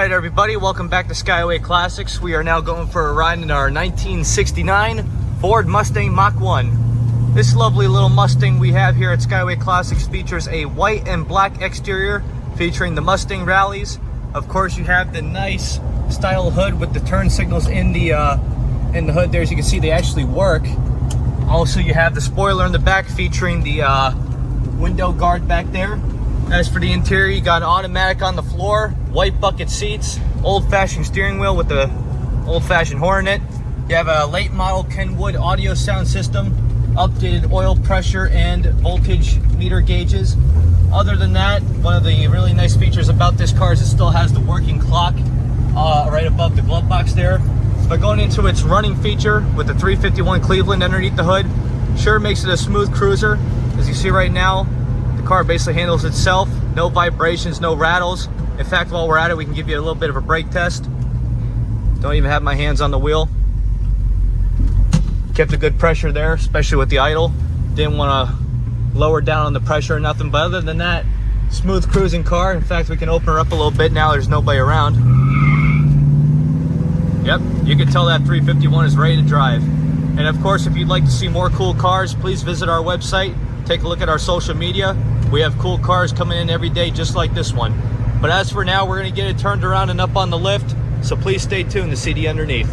Alright everybody, welcome back to Skyway Classics. We are now going for a ride in our 1969 Ford Mustang Mach 1. This lovely little Mustang we have here at Skyway Classics features a white and black exterior featuring the Mustang rallies. Of course, you have the nice style hood with the turn signals in the hood there. As you can see, they actually work. Also, you have the spoiler in the back featuring the window guard back there. As for the interior, you got an automatic on the floor, white bucket seats, old-fashioned steering wheel with the old-fashioned horn in it. You have a late model Kenwood audio sound system, updated oil pressure and voltage meter gauges. Other than that, one of the really nice features about this car is it still has the working clock right above the glove box there. But going into its running feature with the 351 Cleveland underneath the hood, sure makes it a smooth cruiser. As you see right now, the car basically handles itself, no vibrations, no rattles. In fact, while we're at it, we can give you a little bit of a brake test. Don't even have my hands on the wheel. Kept a good pressure there, especially with the idle. Didn't want to lower down on the pressure or nothing, but other than that, smooth cruising car. In fact, we can open her up a little bit now there's nobody around. Yep, you can tell that 351 is ready to drive. And of course, if you'd like to see more cool cars, please visit our website. Take a look at our social media. We have cool cars coming in every day just like this one. But as for now, we're going to get it turned around and up on the lift, so please stay tuned to see the underneath.